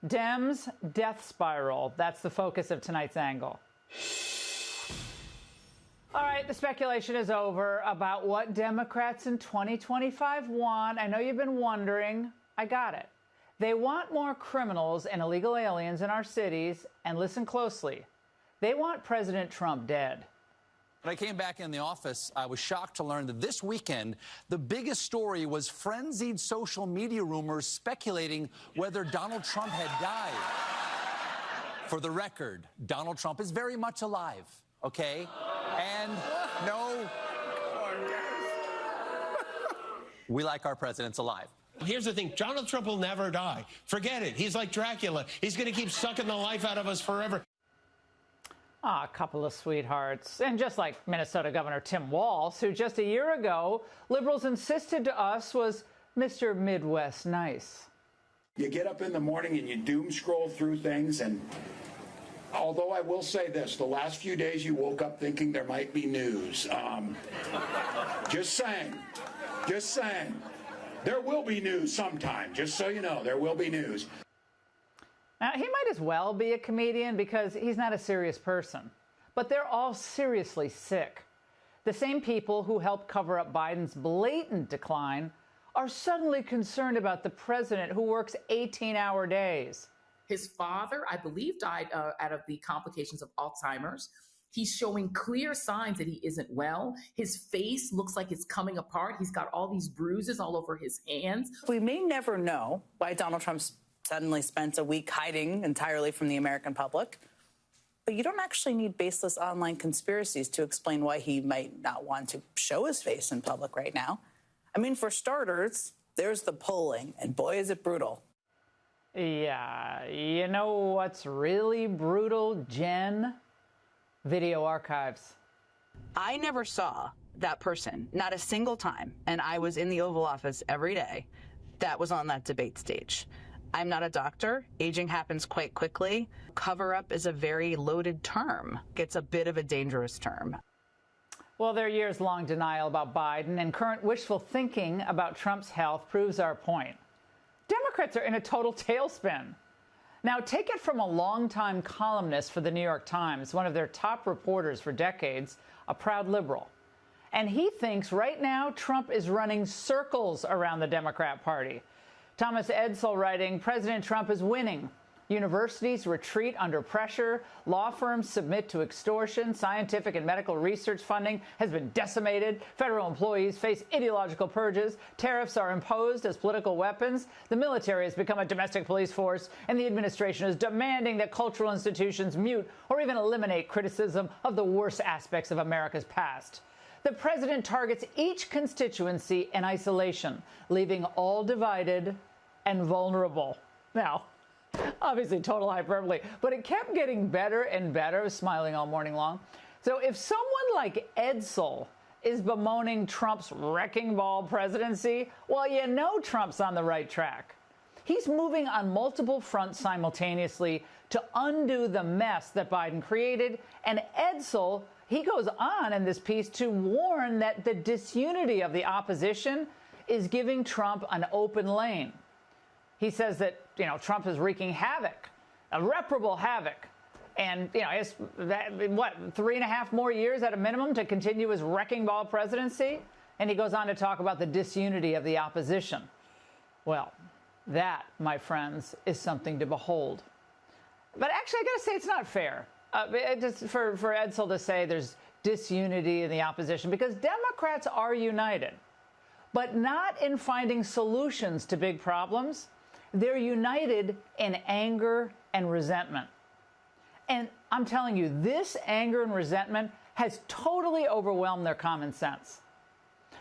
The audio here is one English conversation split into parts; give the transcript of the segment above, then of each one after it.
Dems' death spiral. That's the focus of tonight's angle. All right, the speculation is over about what Democrats in 2025 want. I know you've been wondering. I got it. They want more criminals and illegal aliens in our cities. And listen closely. They want President Trump dead. When I came back in the office, I was shocked to learn that this weekend, the biggest story was frenzied social media rumors speculating whether Donald Trump had died. For the record, Donald Trump is very much alive, okay? And no, we like our presidents alive. Here's the thing. Donald Trump will never die. Forget it. He's like Dracula. He's going to keep sucking the life out of us forever. Ah, a couple of sweethearts. And just like Minnesota Governor Tim Walz, who just a year ago, liberals insisted to us was Mr. Midwest nice. You get up in the morning and you doom scroll through things, and although I will say this, the last few days you woke up thinking there might be news. Just saying. There will be news sometime, just so you know, there will be news. Now, he might as well be a comedian because he's not a serious person. But they're all seriously sick. The same people who helped cover up Biden's blatant decline are suddenly concerned about the president who works 18-hour days. His father, I believe, died out of the complications of Alzheimer's. He's showing clear signs that he isn't well. His face looks like it's coming apart. He's got all these bruises all over his hands. We may never know why Donald Trump's suddenly spent a week hiding entirely from the American public. But you don't actually need baseless online conspiracies to explain why he might not want to show his face in public right now. I mean, for starters, there's the polling, and boy, is it brutal. Yeah, you know what's really brutal, Jen? Video archives. I never saw that person, not a single time, and I was in the Oval Office every day, that was on that debate stage. I'm not a doctor. Aging happens quite quickly. Cover-up is a very loaded term. It's a bit of a dangerous term. Well, their years-long denial about Biden and current wishful thinking about Trump's health proves our point. Democrats are in a total tailspin. Now, take it from a longtime columnist for the New York Times, one of their top reporters for decades, a proud liberal. And he thinks right now Trump is running circles around the Democrat Party. Thomas Edsall writing, President Trump is winning. Universities retreat under pressure. Law firms submit to extortion. Scientific and medical research funding has been decimated. Federal employees face ideological purges. Tariffs are imposed as political weapons. The military has become a domestic police force, and the administration is demanding that cultural institutions mute or even eliminate criticism of the worst aspects of America's past. The president targets each constituency in isolation, leaving all divided and vulnerable. Now, obviously total hyperbole, but it kept getting better and better. I was smiling all morning long. So if someone like Edsall is bemoaning Trump's wrecking ball presidency, well, you know Trump's on the right track. He's moving on multiple fronts simultaneously to undo the mess that Biden created, and Edsall, he goes on in this piece to warn that the disunity of the opposition is giving Trump an open lane. He says that, Trump is wreaking havoc, irreparable havoc. And, it's 3.5 more years at a minimum to continue his wrecking ball presidency? And he goes on to talk about the disunity of the opposition. Well, that, my friends, is something to behold. But actually, I got to say, it's not fair. Just for Edsall to say there's disunity in the opposition, because Democrats are united, but not in finding solutions to big problems. They're united in anger and resentment. And I'm telling you, this anger and resentment has totally overwhelmed their common sense.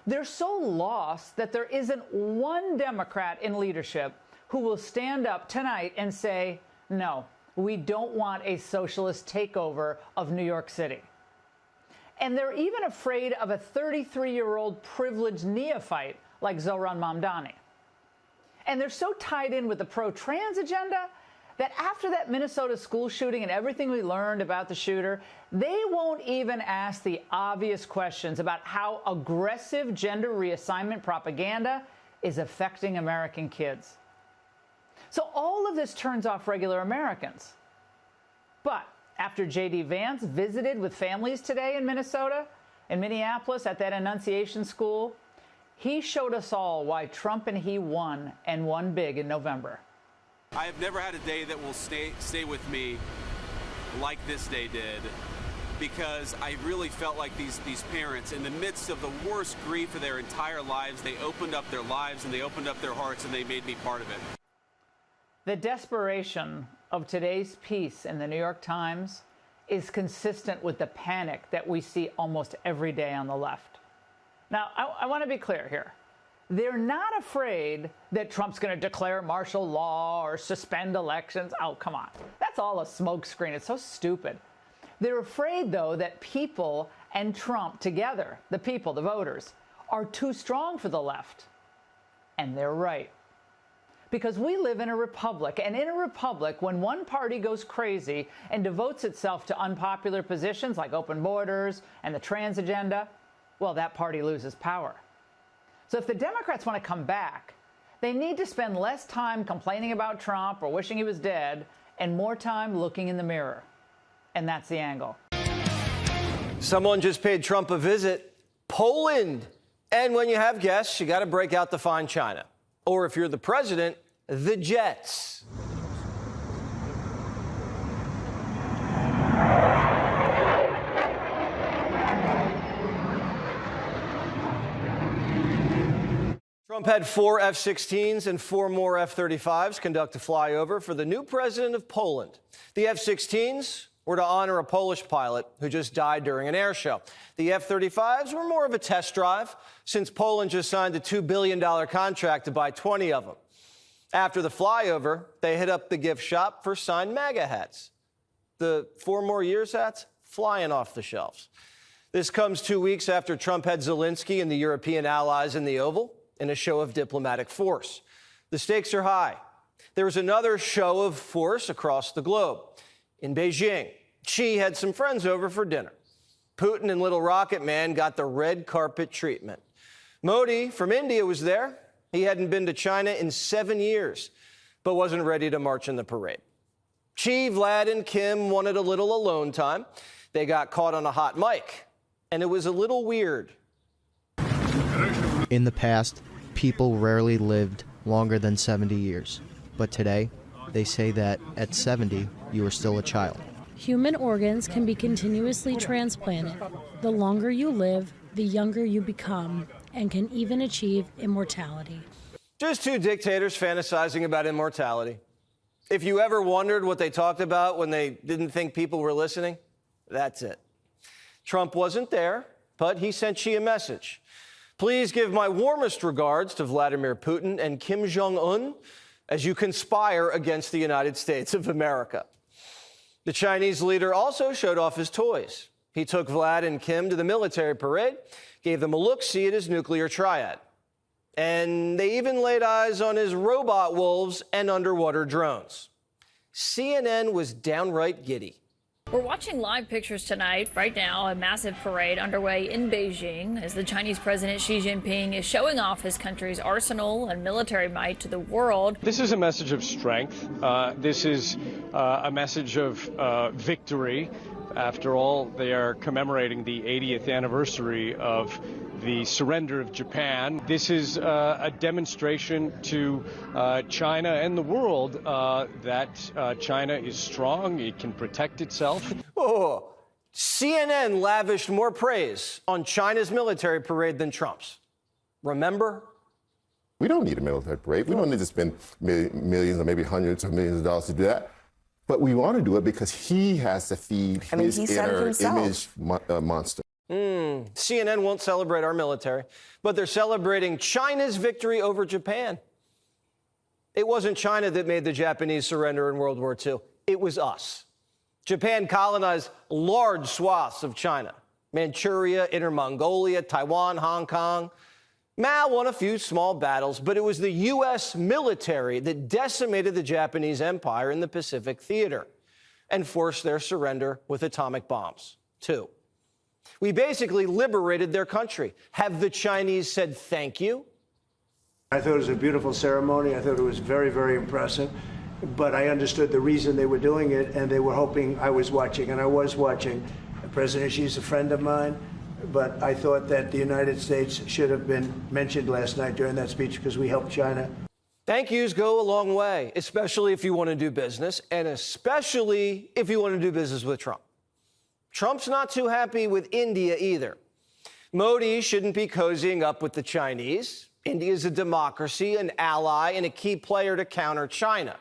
They're so lost that there isn't one Democrat in leadership who will stand up tonight and say, no, we don't want a socialist takeover of New York City. And they're even afraid of a 33-year-old privileged neophyte like Zohran Mamdani. And they're so tied in with the pro-trans agenda that after that Minnesota school shooting and everything we learned about the shooter, they won't even ask the obvious questions about how aggressive gender reassignment propaganda is affecting American kids. So all of this turns off regular Americans. But after J.D. Vance visited with families today in Minnesota, in Minneapolis at that Annunciation School, he showed us all why Trump and he won, and won big in November. I have never had a day that will stay with me like this day did, because I really felt like these parents, in the midst of the worst grief of their entire lives, they opened up their lives and they opened up their hearts and they made me part of it. The desperation of today's piece in the New York Times is consistent with the panic that we see almost every day on the left. Now, I want to be clear here. They're not afraid that Trump's going to declare martial law or suspend elections. Oh, come on. That's all a smokescreen. It's so stupid. They're afraid, though, that people and Trump together, the people, the voters, are too strong for the left. And they're right. Because we live in a republic, and in a republic, when one party goes crazy and devotes itself to unpopular positions like open borders and the trans agenda, well, that party loses power. So if the Democrats want to come back, they need to spend less time complaining about Trump or wishing he was dead and more time looking in the mirror. And that's the angle. Someone just paid Trump a visit, Poland. And when you have guests, you got to break out the fine china. Or if you're the president, the jets. Trump had 4 F-16s and 4 more F-35s conduct a flyover for the new president of Poland. The F-16s were to honor a Polish pilot who just died during an air show. The F-35s were more of a test drive, since Poland just signed a $2 billion contract to buy 20 of them. After the flyover, they hit up the gift shop for signed MAGA hats. The 4 more years hats flying off the shelves. This comes 2 weeks after Trump had Zelensky and the European allies in the Oval in a show of diplomatic force. The stakes are high. There was another show of force across the globe. In Beijing, Xi had some friends over for dinner. Putin and Little Rocket Man got the red carpet treatment. Modi from India was there. He hadn't been to China in 7 years, but wasn't ready to march in the parade. Xi, Vlad, and Kim wanted a little alone time. They got caught on a hot mic, and it was a little weird. In the past, people rarely lived longer than 70 years. But today, they say that at 70, you are still a child. Human organs can be continuously transplanted. The longer you live, the younger you become, and can even achieve immortality. Just 2 dictators fantasizing about immortality. If you ever wondered what they talked about when they didn't think people were listening, that's it. Trump wasn't there, but he sent Xi a message. Please give my warmest regards to Vladimir Putin and Kim Jong-un as you conspire against the United States of America. The Chinese leader also showed off his toys. He took Vlad and Kim to the military parade, gave them a look-see at his nuclear triad. And they even laid eyes on his robot wolves and underwater drones. CNN was downright giddy. We're watching live pictures tonight, right now, a massive parade underway in Beijing as the Chinese President Xi Jinping is showing off his country's arsenal and military might to the world. This is a message of strength. This is a message of victory. After all, they are commemorating the 80th anniversary of the surrender of Japan. This is a demonstration to China and the world that China is strong, it can protect itself. Oh, CNN lavished more praise on China's military parade than Trump's. Remember? We don't need a military parade. We don't need to spend millions or maybe hundreds of millions of dollars to do that. But we want to do it because he has to feed his inner image monster. CNN won't celebrate our military, but they're celebrating China's victory over Japan. It wasn't China that made the Japanese surrender in World War II. It was us. Japan colonized large swaths of China: Manchuria, Inner Mongolia, Taiwan, Hong Kong. Mao won a few small battles, but it was the U.S. military that decimated the Japanese Empire in the Pacific Theater and forced their surrender with atomic bombs, too. We basically liberated their country. Have the Chinese said thank you? I thought it was a beautiful ceremony. I thought it was very, very impressive. But I understood the reason they were doing it, and they were hoping I was watching, and I was watching. President Xi's a friend of mine, but I thought that the United States should have been mentioned last night during that speech because we helped China. Thank yous go a long way, especially if you want to do business, and especially if you want to do business with Trump. Trump's not too happy with India either. Modi shouldn't be cozying up with the Chinese. India is a democracy, an ally, and a key player to counter China.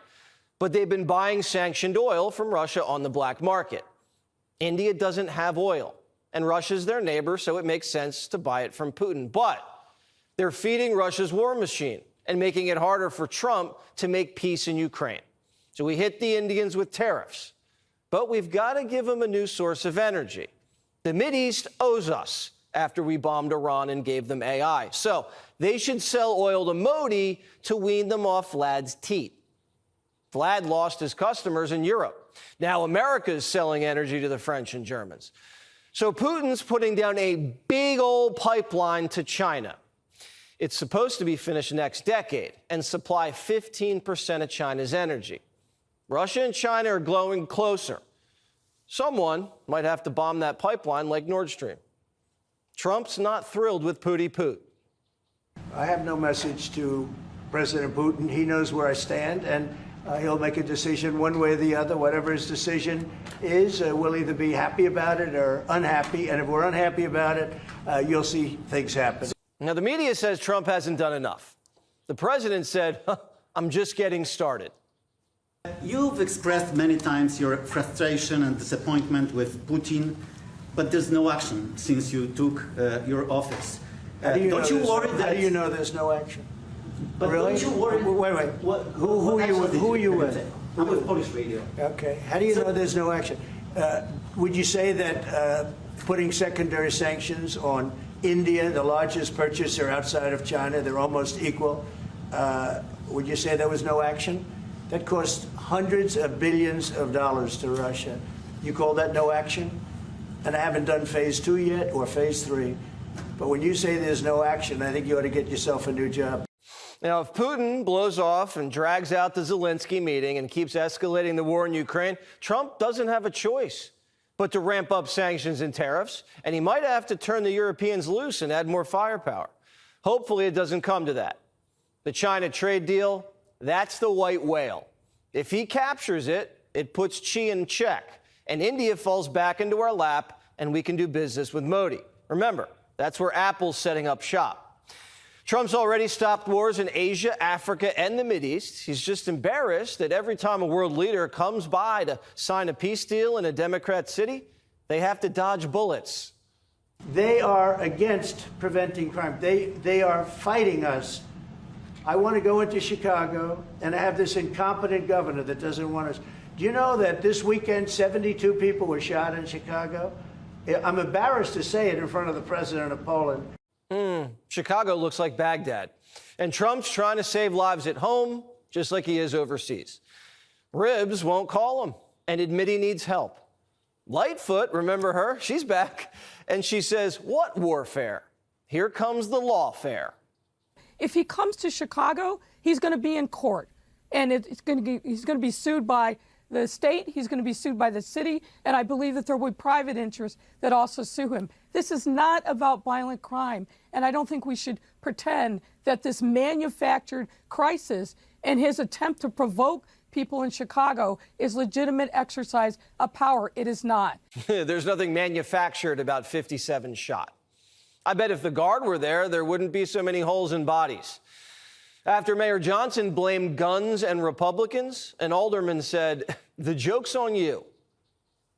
But they've been buying sanctioned oil from Russia on the black market. India doesn't have oil, and Russia's their neighbor, so it makes sense to buy it from Putin. But they're feeding Russia's war machine and making it harder for Trump to make peace in Ukraine. So we hit the Indians with tariffs, but we've got to give them a new source of energy. The Mideast owes us after we bombed Iran and gave them AI. So they should sell oil to Modi to wean them off Vlad's teat. Vlad lost his customers in Europe. Now America is selling energy to the French and Germans. So Putin's putting down a big old pipeline to China. It's supposed to be finished next decade and supply 15% of China's energy. Russia and China are growing closer. Someone might have to bomb that pipeline like Nord Stream. Trump's not thrilled with Pooty-Poot. I have no message to President Putin. He knows where I stand, and he'll make a decision one way or the other. Whatever his decision is, we'll either be happy about it or unhappy. And if we're unhappy about it, you'll see things happen. Now, the media says Trump hasn't done enough. The president said, I'm just getting started. You've expressed many times your frustration and disappointment with Putin, but there's no action since you took your office. How do you know there's no action? But really? Don't you worry? Wait. Who are you with? I'm with Polish radio. Okay. How do you know there's no action? Would you say that putting secondary sanctions on India, the largest purchaser outside of China, they're almost equal, would you say there was no action? That cost hundreds of billions of dollars to Russia. You call that no action? And I haven't done phase 2 yet or phase 3. But when you say there's no action, I think you ought to get yourself a new job. Now, if Putin blows off and drags out the Zelensky meeting and keeps escalating the war in Ukraine, Trump doesn't have a choice but to ramp up sanctions and tariffs, and he might have to turn the Europeans loose and add more firepower. Hopefully it doesn't come to that. The China trade deal, that's the white whale. If he captures it, it puts Xi in check, and India falls back into our lap, and we can do business with Modi. Remember, that's where Apple's setting up shop. Trump's already stopped wars in Asia, Africa, and the Mideast. He's just embarrassed that every time a world leader comes by to sign a peace deal in a Democrat city, they have to dodge bullets. They are against preventing crime. They are fighting us. I want to go into Chicago, and I have this incompetent governor that doesn't want us. Do you know that this weekend 72 people were shot in Chicago? I'm embarrassed to say it in front of the president of Poland. Chicago looks like Baghdad. And Trump's trying to save lives at home, just like he is overseas. Ribs won't call him and admit he needs help. Lightfoot, remember her? She's back. And she says, what warfare? Here comes the lawfare. If he comes to Chicago, he's going to be in court. And he's going to be sued by the state, he's going to be sued by the city, and I believe that there will be private interests that also sue him. This is not about violent crime, and I don't think we should pretend that this manufactured crisis and his attempt to provoke people in Chicago is legitimate exercise of power. It is not. There's nothing manufactured about 57 shot. I bet if the Guard were there, there wouldn't be so many holes in bodies. After Mayor Johnson blamed guns and Republicans, an alderman said, the joke's on you.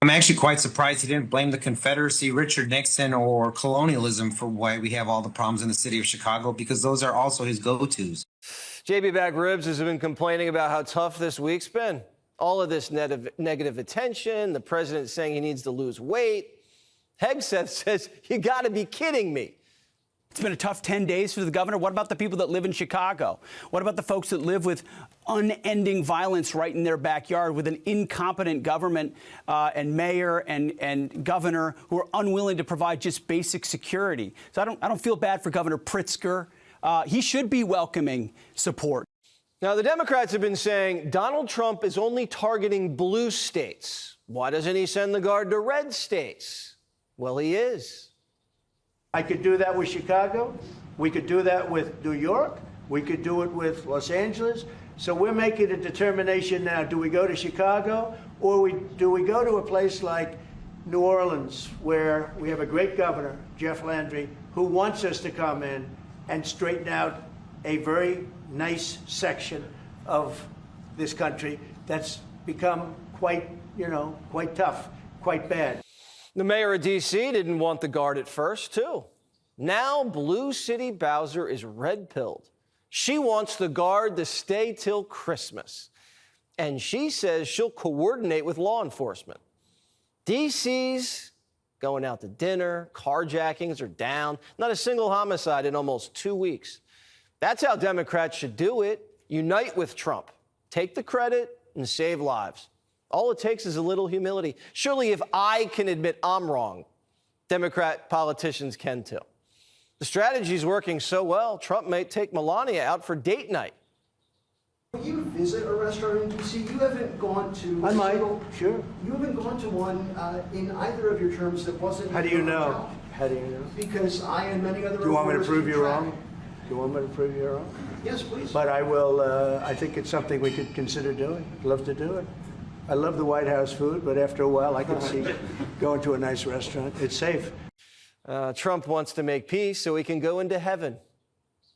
I'm actually quite surprised he didn't blame the Confederacy, Richard Nixon, or colonialism for why we have all the problems in the city of Chicago, because those are also his go-tos. JB Back Ribs has been complaining about how tough this week's been. All of this negative attention, the president saying he needs to lose weight. Hegseth says, you got to be kidding me. It's been a tough 10 days for the governor. What about the people that live in Chicago? What about the folks that live with unending violence right in their backyard with an incompetent government and mayor and governor who are unwilling to provide just basic security? So I don't feel bad for Governor Pritzker. he should be welcoming support. Now, the Democrats have been saying Donald Trump is only targeting blue states. Why doesn't he send the Guard to red states? Well, he is. I could do that with Chicago. We could do that with New York. We could do it with Los Angeles. So we're making a determination now. Do we go to Chicago, or do we go to a place like New Orleans, where we have a great governor, Jeff Landry, who wants us to come in and straighten out a very nice section of this country that's become quite tough, quite bad. The mayor of D.C. didn't want the Guard at first, too. Now Blue City Bowser is red-pilled. She wants the Guard to stay till Christmas. And she says she'll coordinate with law enforcement. D.C.'s going out to dinner, carjackings are down, not a single homicide in almost 2 weeks. That's how Democrats should do it. Unite with Trump. Take the credit and save lives. All it takes is a little humility. Surely if I can admit I'm wrong, Democrat politicians can too. The strategy's working so well, Trump may take Melania out for date night. When you visit a restaurant in D.C., you haven't gone to... I might, sure. You haven't gone to one in either of your terms that wasn't... How do you know? How do you know? Because I and many other... Do you want me to prove you wrong? Do you want me to prove you wrong? Yes, please. But I will, I think it's something we could consider doing. I'd love to do it. I love the White House food, but after a while I can see going to a nice restaurant. It's safe. Trump wants to make peace so he can go into heaven.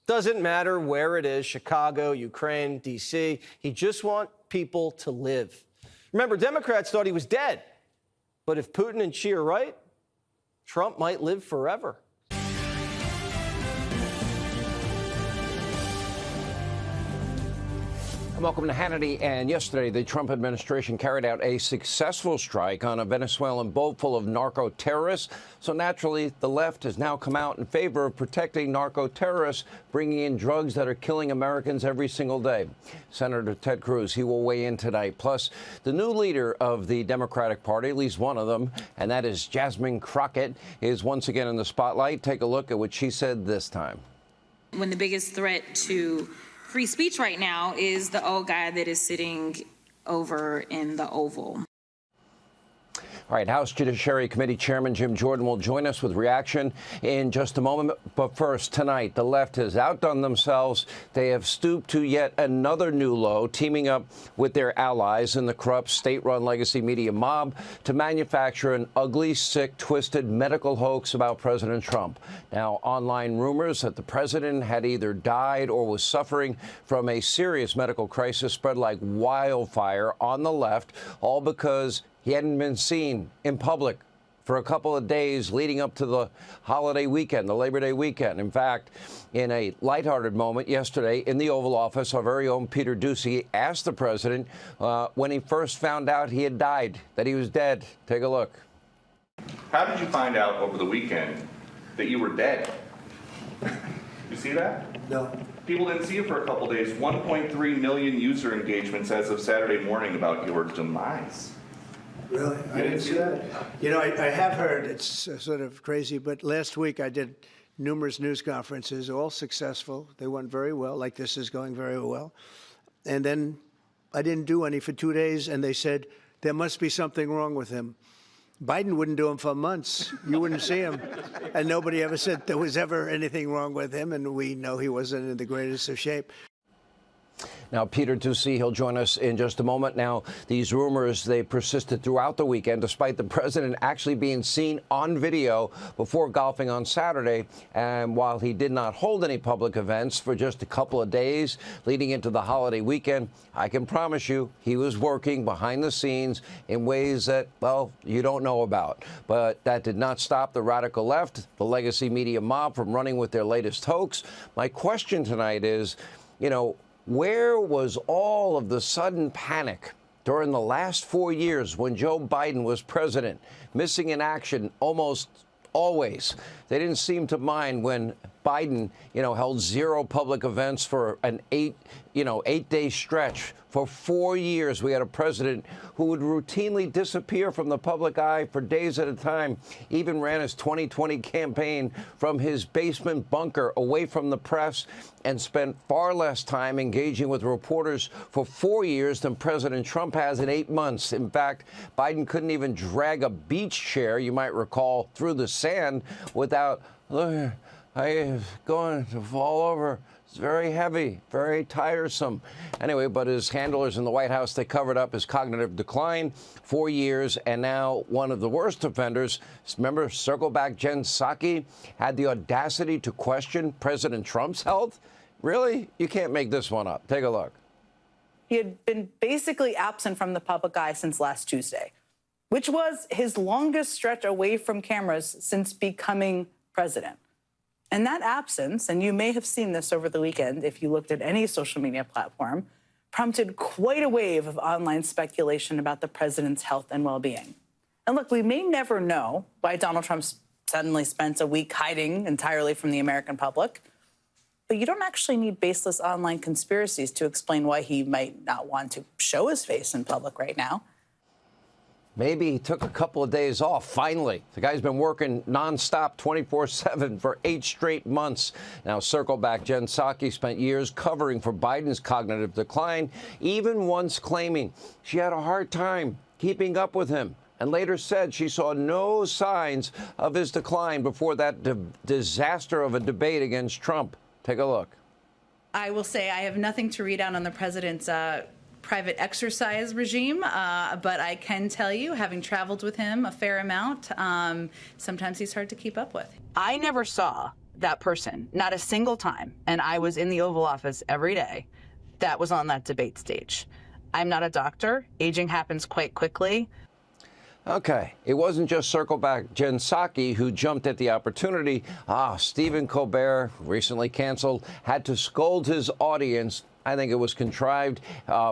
Doesn't matter where it is, Chicago, Ukraine, D.C. He just wants people to live. Remember, Democrats thought he was dead. But if Putin and Xi are right, Trump might live forever. Welcome to Hannity. And yesterday, the Trump administration carried out a successful strike on a Venezuelan boat full of narco-terrorists. So naturally, the left has now come out in favor of protecting narco-terrorists, bringing in drugs that are killing Americans every single day. Senator Ted Cruz, he will weigh in tonight. Plus, the new leader of the Democratic Party, at least one of them, and that is Jasmine Crockett, is once again in the spotlight. Take a look at what she said this time. When the biggest threat to free speech right now is the old guy that is sitting over in the Oval. All right, House Judiciary Committee Chairman Jim Jordan will join us with reaction in just a moment. But first, tonight, the left has outdone themselves. They have stooped to yet another new low, teaming up with their allies in the corrupt state-run legacy media mob to manufacture an ugly, sick, twisted medical hoax about President Trump. Now, online rumors that the president had either died or was suffering from a serious medical crisis spread like wildfire on the left, all because he hadn't been seen in public for a couple of days leading up to the holiday weekend, the Labor Day weekend. In fact, in a lighthearted moment yesterday in the Oval Office, our very own Peter Doocy asked the president when he first found out he had died, that he was dead. Take a look. How did you find out over the weekend that you were dead? You see that? No. People didn't see it for a couple of days. 1.3 million user engagements as of Saturday morning about your demise. Really? I didn't see that. You know, I have heard, it's sort of crazy, but last week I did numerous news conferences, all successful. They went very well, like this is going very well. And then I didn't do any for 2 days, and they said, there must be something wrong with him. Biden wouldn't do them for months. You wouldn't see him. And nobody ever said there was ever anything wrong with him, and we know he wasn't in the greatest of shape. Now, Peter Doocy, he'll join us in just a moment. Now, these rumors, they persisted throughout the weekend, despite the president actually being seen on video before golfing on Saturday. And while he did not hold any public events for just a couple of days leading into the holiday weekend, I can promise you he was working behind the scenes in ways that, well, you don't know about. But that did not stop the radical left, the legacy media mob, from running with their latest hoax. My question tonight is, you know, where was all of the sudden panic during the last 4 years when Joe Biden was president, missing in action almost always? They didn't seem to mind when Biden, held zero public events for an 8-day stretch. For 4 years, we had a president who would routinely disappear from the public eye for days at a time, even ran his 2020 campaign from his basement bunker away from the press, and spent far less time engaging with reporters for 4 years than President Trump has in 8 months. In fact, Biden couldn't even drag a beach chair, you might recall, through the sand without, look, I'm going to fall over. It's very heavy, very tiresome. Anyway, but his handlers in the White House, they covered up his cognitive decline, 4 years, and now one of the worst offenders, remember, circle back Jen Psaki, had the audacity to question President Trump's health? Really? You can't make this one up. Take a look. He had been basically absent from the public eye since last Tuesday, which was his longest stretch away from cameras since becoming president. And that absence, and you may have seen this over the weekend if you looked at any social media platform, prompted quite a wave of online speculation about the president's health and well-being. And look, we may never know why Donald Trump suddenly spent a week hiding entirely from the American public, but you don't actually need baseless online conspiracies to explain why he might not want to show his face in public right now. Maybe he took a couple of days off, finally. The guy's been working nonstop 24/7 for 8 straight months. Now, circle back, Jen Psaki spent years covering for Biden's cognitive decline, even once claiming she had a hard time keeping up with him, and later said she saw no signs of his decline before that disaster of a debate against Trump. Take a look. I will say I have nothing to read out on the president's private exercise regime, but I can tell you, having traveled with him a fair amount, sometimes he's hard to keep up with. I never saw that person, not a single time, and I was in the Oval Office every day, that was on that debate stage. I'm not a doctor. Aging happens quite quickly. Okay, it wasn't just circle back Jen Psaki who jumped at the opportunity. Stephen Colbert, recently canceled, had to scold his audience. I think it was contrived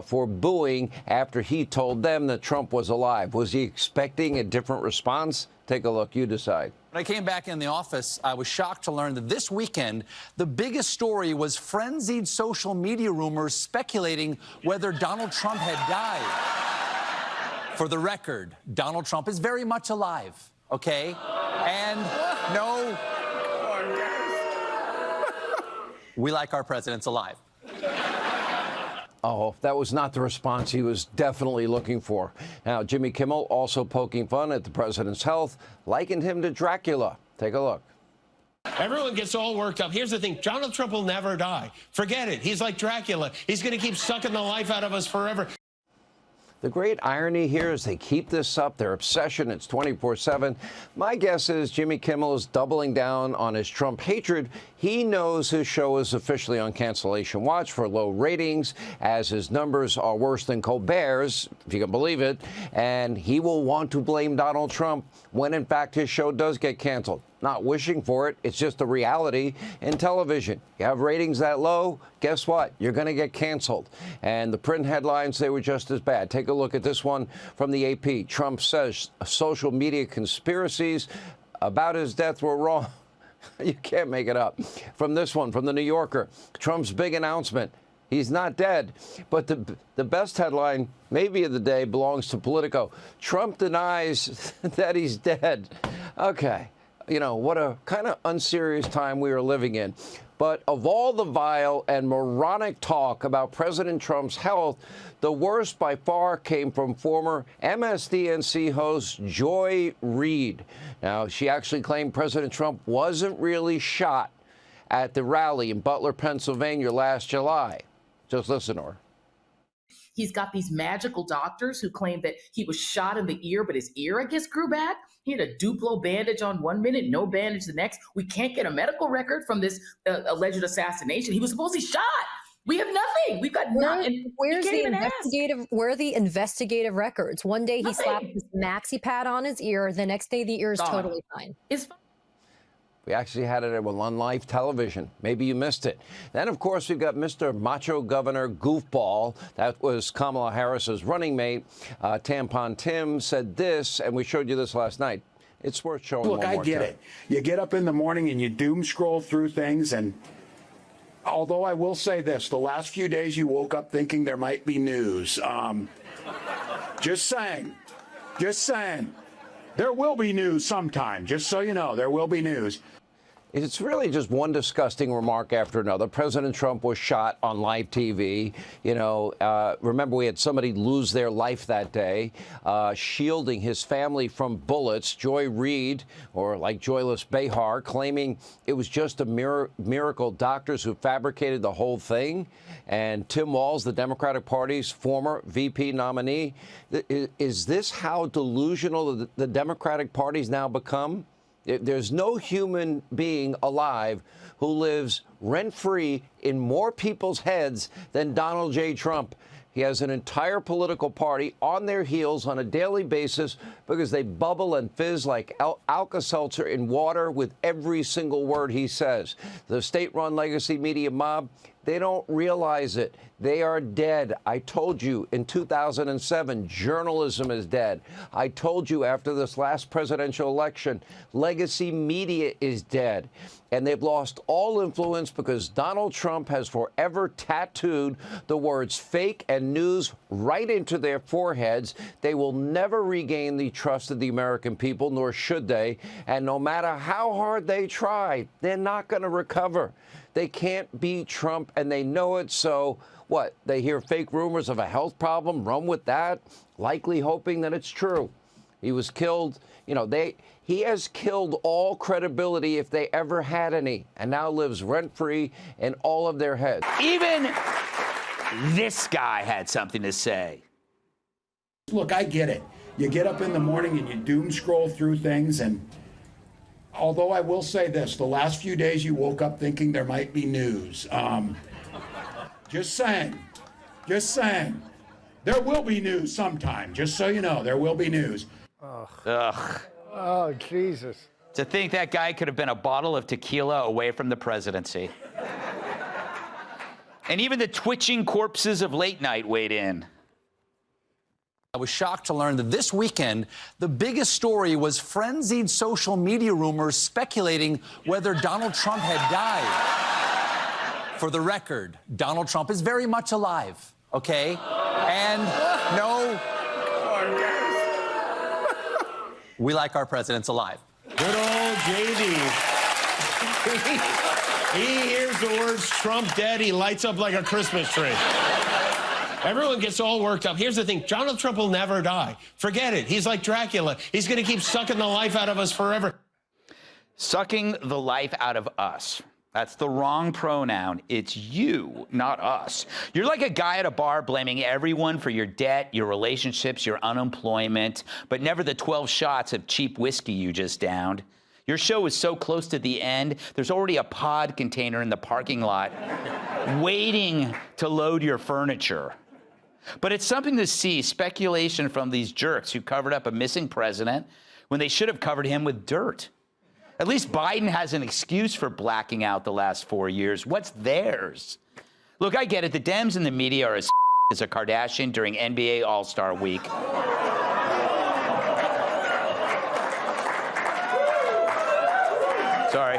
for booing after he told them that Trump was alive. Was he expecting a different response? Take a look. You decide. When I came back in the office, I was shocked to learn that this weekend, the biggest story was frenzied social media rumors speculating whether Donald Trump had died. For the record, Donald Trump is very much alive, okay? And no, we like our presidents alive. Oh, that was not the response he was definitely looking for. Now, Jimmy Kimmel, also poking fun at the president's health, likened him to Dracula. Take a look. Everyone gets all worked up. Here's the thing. Donald Trump will never die. Forget it. He's like Dracula. He's going to keep sucking the life out of us forever. The great irony here is they keep this up, their obsession, it's 24/7. My guess is Jimmy Kimmel is doubling down on his Trump hatred. He knows his show is officially on cancellation watch for low ratings, as his numbers are worse than Colbert's, if you can believe it, and he will want to blame Donald Trump when, in fact, his show does get canceled. Not wishing for it, it's just a reality in television. You have ratings that low, guess what? You're going to get canceled. And the print headlines, they were just as bad. Take a look at this one from the AP. Trump says social media conspiracies about his death were wrong. You can't make it up. From this one, from the New Yorker, Trump's big announcement. He's not dead. But the best headline, maybe of the day, belongs to Politico. Trump denies that he's dead. Okay. You know, what a kind of unserious time we are living in. But of all the vile and moronic talk about President Trump's health, the worst by far came from former MSDNC host Joy Reid. Now, she actually claimed President Trump wasn't really shot at the rally in Butler, Pennsylvania last July. Just listen to her. He's got these magical doctors who claim that he was shot in the ear, but his ear, I guess, grew back. He had a Duplo bandage on 1 minute, no bandage the next. We can't get a medical record from this alleged assassination. He was supposedly shot. We have nothing. We've got nothing. Where are the investigative records? One day he slapped his maxi pad on his ear. The next day the ear is totally fine. It's fine. We actually had it on live television. Maybe you missed it. Then, of course, we've got Mr. Macho Governor Goofball. That was Kamala Harris's running mate. Tampon Tim said this, and we showed you this last night. It's worth showing. Look, I get it. You get up in the morning and you doom scroll through things, and although I will say this, the last few days you woke up thinking there might be news. Just saying. There will be news sometime, just so you know, there will be news. It's really just one disgusting remark after another. President Trump was shot on live TV. You know, remember we had somebody lose their life that day, shielding his family from bullets. Joy Reid, or like Joyless Behar, claiming it was just a miracle, doctors who fabricated the whole thing. And Tim Walz, the Democratic Party's former VP nominee. Is this how delusional the Democratic Party's now become? There's no human being alive who lives rent-free in more people's heads than Donald J. Trump. He has an entire political party on their heels on a daily basis because they bubble and fizz like Alka-Seltzer in water with every single word he says. The state-run legacy media mob, they don't realize it. They are dead. I told you in 2007, journalism is dead. I told you after this last presidential election, legacy media is dead. And they've lost all influence because Donald Trump has forever tattooed the words fake and news right into their foreheads. They will never regain the trust of the American people, nor should they. And no matter how hard they try, they're not going to recover. They can't beat Trump, and they know it. So what? They hear fake rumors of a health problem, run with that, likely hoping that it's true. He was killed. You know, he has killed all credibility if they ever had any, and now lives rent-free in all of their heads. Even this guy had something to say. Look, I get it. You get up in the morning and you doom scroll through things, and although I will say this, the last few days you woke up thinking there might be news. Just saying. There will be news sometime, just so you know, there will be news. Ugh. Oh, Jesus. To think that guy could have been a bottle of tequila away from the presidency. And even the twitching corpses of late night weighed in. I was shocked to learn that this weekend, the biggest story was frenzied social media rumors speculating whether Donald Trump had died. For the record, Donald Trump is very much alive, okay? And no, we like our presidents alive. Good old JD. He hears the words Trump dead, he lights up like a Christmas tree. Everyone gets all worked up. Here's the thing, Donald Trump will never die. Forget it. He's like Dracula. He's going to keep sucking the life out of us forever. Sucking the life out of us. That's the wrong pronoun. It's you, not us. You're like a guy at a bar blaming everyone for your debt, your relationships, your unemployment, but never the 12 shots of cheap whiskey you just downed. Your show is so close to the end, there's already a pod container in the parking lot waiting to load your furniture. But it's something to see speculation from these jerks who covered up a missing president when they should have covered him with dirt. At least Biden has an excuse for blacking out the last 4 years. What's theirs? Look, I get it. The Dems and the media are as as a Kardashian during NBA All-Star Week. Sorry.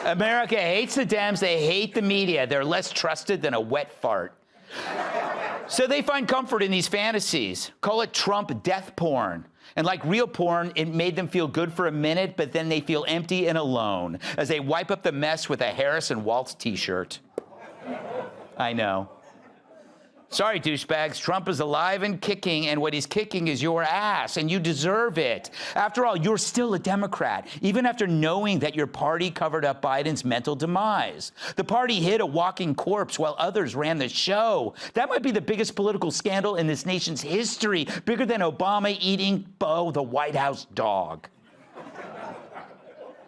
America hates the Dems. They hate the media. They're less trusted than a wet fart. So they find comfort in these fantasies. Call it Trump death porn. And like real porn, it made them feel good for a minute, but then they feel empty and alone as they wipe up the mess with a Harrison Waltz t-shirt. I know. Sorry, douchebags. Trump is alive and kicking, and what he's kicking is your ass, and you deserve it. After all, you're still a Democrat, even after knowing that your party covered up Biden's mental demise. The party hid a walking corpse while others ran the show. That might be the biggest political scandal in this nation's history, bigger than Obama eating Bo the White House dog.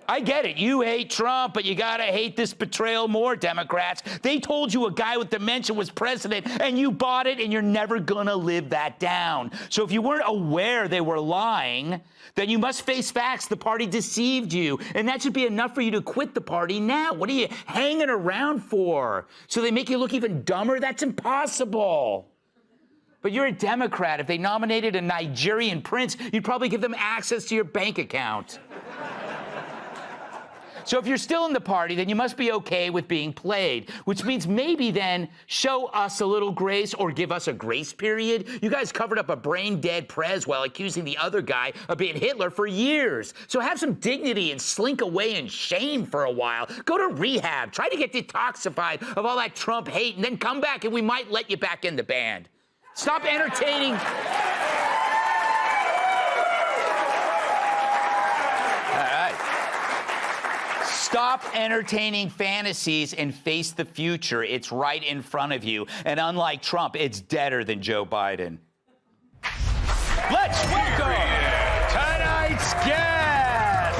I get it. You hate Trump, but you gotta hate this betrayal more, Democrats. They told you a guy with dementia was president, and you bought it, and you're never gonna live that down. So if you weren't aware they were lying, then you must face facts. The party deceived you, and that should be enough for you to quit the party now. What are you hanging around for? So they make you look even dumber? That's impossible. But you're a Democrat. If they nominated a Nigerian prince, you'd probably give them access to your bank account. So if you're still in the party, then you must be okay with being played, which means maybe then show us a little grace or give us a grace period. You guys covered up a brain-dead Prez while accusing the other guy of being Hitler for years. So have some dignity and slink away in shame for a while. Go to rehab. Try to get detoxified of all that Trump hate, and then come back and we might let you back in the band. Stop entertaining. Stop entertaining fantasies and face the future. It's right in front of you. And unlike Trump, it's deader than Joe Biden. Let's welcome tonight's guest.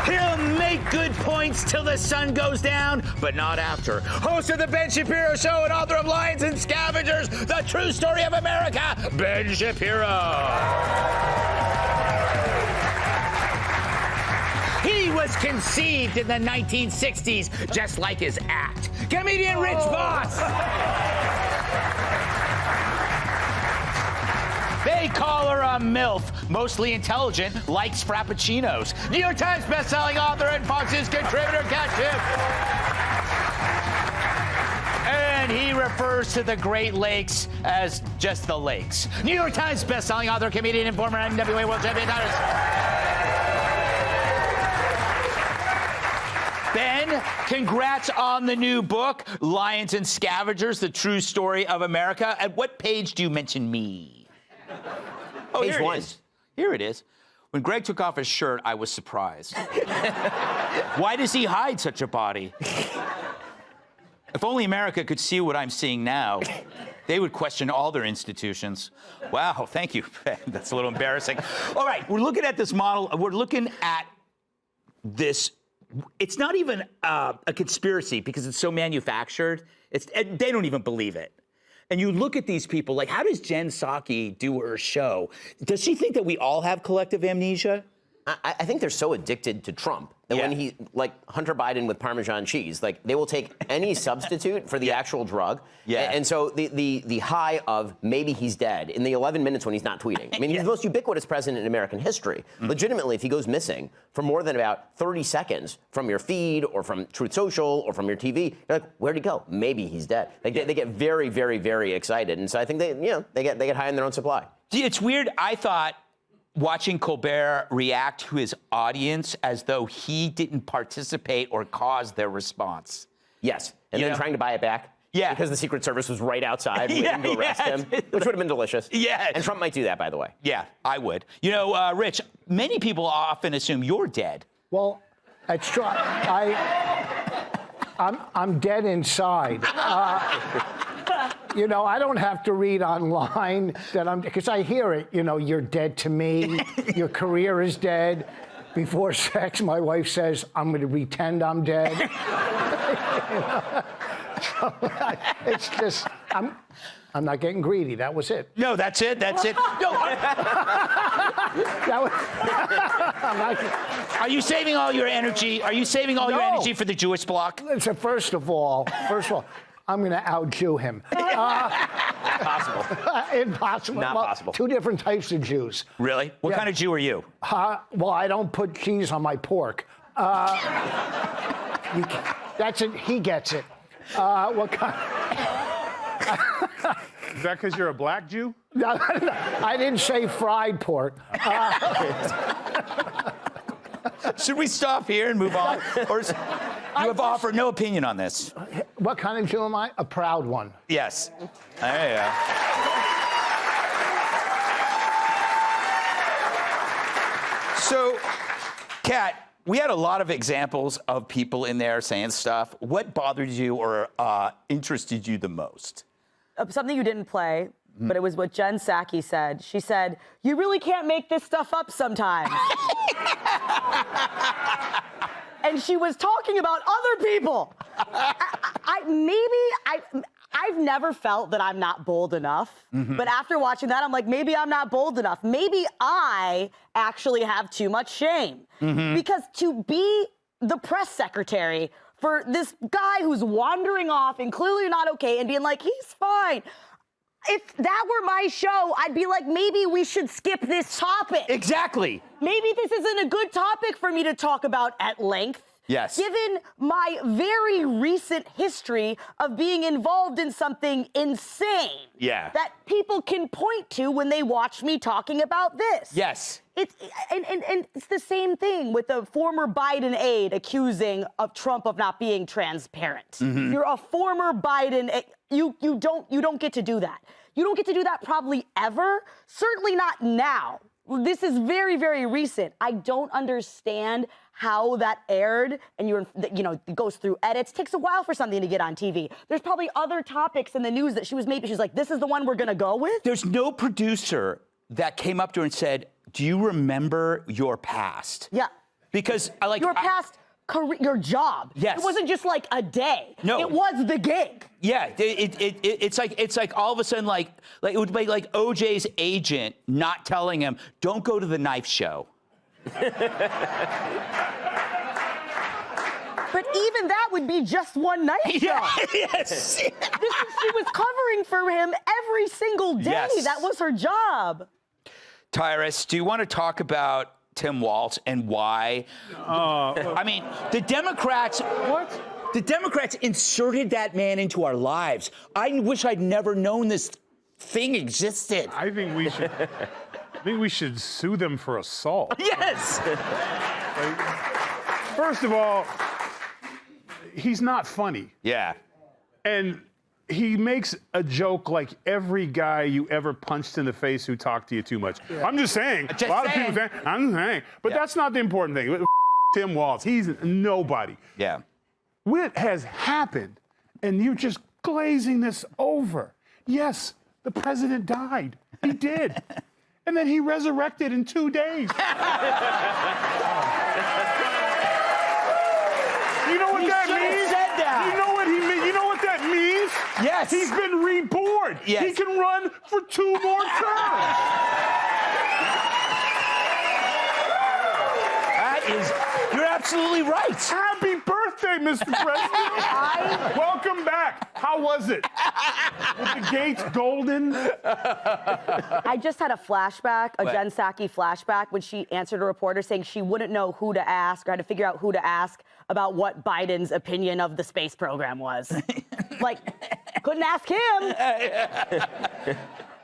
He'll make good points till the sun goes down, but not after. Host of the Ben Shapiro Show and author of Lions and Scavengers, The True Story of America, Ben Shapiro. He was conceived in the 1960s, just like his act. Comedian Rich Voss. They call her a MILF, mostly intelligent, likes Frappuccinos. New York Times bestselling author and Fox News contributor, Kat Schiff. And he refers to the Great Lakes as just the lakes. New York Times bestselling author, comedian, and former NWA World Champion. Ben, congrats on the new book, Lions and Scavengers, The True Story of America. At what page do you mention me? Oh, Page here one. it is. Here it is. When Greg took off his shirt, I was surprised. Why does he hide such a body? If only America could see what I'm seeing now, they would question all their institutions. Wow, thank you. That's a little embarrassing. All right, we're looking at this model. We're looking at this. It's not even a conspiracy because it's so manufactured. They don't even believe it. And you look at these people, like, how does Jen Psaki do her show? Does she think that we all have collective amnesia? I think they're so addicted to Trump that when he, like Hunter Biden with Parmesan cheese, like they will take any substitute for the actual drug. Yeah. And so the high of maybe he's dead in the 11 minutes when he's not tweeting. I mean, he's the most ubiquitous president in American history. Legitimately, if he goes missing for more than about 30 seconds from your feed or from Truth Social or from your TV, you're like, where'd he go? Maybe he's dead. They get very, very, very excited. And so I think they get high on their own supply. It's weird. I thought watching Colbert react to his audience as though he didn't participate or cause their response. Yes, and then trying to buy it back. Yeah. Because the Secret Service was right outside waiting to arrest him, which would have been delicious. Yeah. And Trump might do that, by the way. Yeah, I would. You know, Rich, many people often assume you're dead. Well, it's true. I'm dead inside. You know, I don't have to read online that because I hear it, you know, you're dead to me, your career is dead. Before sex, my wife says, I'm going to pretend I'm dead. You know? So, it's just, I'm not getting greedy. That was it. No, that's it. That's it. No. Are you saving all your energy? Are you saving all your energy for the Jewish bloc? Listen, first of all, I'm going to out-Jew him. Impossible. Impossible. Not possible. Two different types of Jews. Really? What kind of Jew are you? Well, I don't put cheese on my pork. That's it. He gets it. What kind? Is that because you're a black Jew? No, I didn't say fried pork. Should we stop here and move on? Or you have offered no opinion on this? What kind of Jew am I? A proud one. Yes. There you go. So, Kat, we had a lot of examples of people in there saying stuff. What bothered you or interested you the most? Something you didn't play, but it was what Jen Psaki said. She said, "You really can't make this stuff up sometimes." And she was talking about other people. I've never felt that I'm not bold enough. But after watching that, I'm like, maybe I'm not bold enough. Maybe I actually have too much shame. Because to be the press secretary for this guy who's wandering off and clearly not okay and being like, he's fine. If that were my show, I'd be like, maybe we should skip this topic. Exactly. Maybe this isn't a good topic for me to talk about at length. Yes. Given my very recent history of being involved in something insane. Yeah. That people can point to when they watch me talking about this. Yes. And it's the same thing with the former Biden aide accusing of Trump of not being transparent. Mm-hmm. You're a former Biden. You don't get to do that. You don't get to do that probably ever. Certainly not now. This is very, very recent. I don't understand how that aired, and it goes through edits. Takes a while for something to get on TV. There's probably other topics in the news that she's like, this is the one we're gonna go with. There's no producer that came up to her and said, do you remember your past? Yeah. Because your past career, your job. Yes. It wasn't just like a day. No. It was the gig. Yeah, it's like all of a sudden like it would be like OJ's agent not telling him, don't go to the knife show. But even that would be just one night show. Yes. She was covering for him every single day. Yes. That was her job. Tyrus, do you want to talk about Tim Walz and why? I mean, the Democrats. What? The Democrats inserted that man into our lives. I wish I'd never known this thing existed. I think we should sue them for assault. Yes. First of all, he's not funny. Yeah. And he makes a joke like every guy you ever punched in the face who talked to you too much. Yeah. I'm just saying. Just a lot saying. of people saying, I'm saying. But that's not the important thing. Tim Walz, he's nobody. Yeah. What has happened, and you're just glazing this over. Yes, the president died. He did. And then he resurrected in 2 days. You know what that means? Said that. You know what he means? You know what that means? Yes. He's been reborn. Yes. He can run for 2 more terms. You're absolutely right. Happy birthday, Mr. President. Welcome back. How was it? With the gates golden? I just had a flashback, Jen Psaki flashback, when she answered a reporter saying she wouldn't know who to ask or had to figure out who to ask about what Biden's opinion of the space program was. Like, couldn't ask him.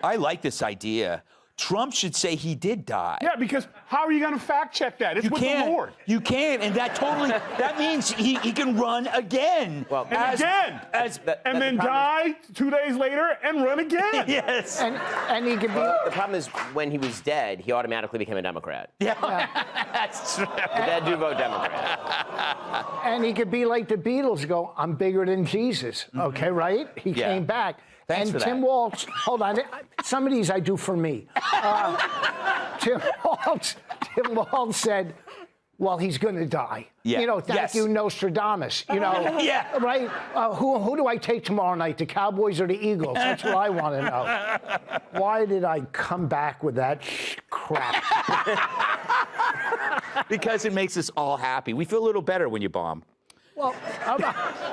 I like this idea. Trump should say he did die. Yeah, because how are you going to fact check that? It's with the Lord. You can't, and that means he can run again. Well, and then die 2 days later and run again. Yes. And he could be. The problem is when he was dead, he automatically became a Democrat. Yeah. That's true. The dead do vote Democrat. And he could be like the Beatles, go, I'm bigger than Jesus. Okay, right? He came back. Thanks and for Tim that. Walz, hold on, some of these I do for me. Tim Walz said, well, he's going to die. Yeah. You know, thank you, Nostradamus. You know, Yeah. Right? Who do I take tomorrow night, the Cowboys or the Eagles? That's what I want to know. Why did I come back with that crap? Because it makes us all happy. We feel a little better when you bomb. Well,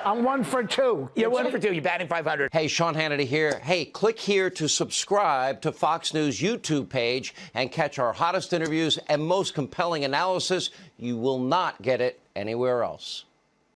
I'm 1 for 2. You're 1 for 2. You're batting 500. Hey, Sean Hannity here. Hey, click here to subscribe to Fox News YouTube page and catch our hottest interviews and most compelling analysis. You will not get it anywhere else.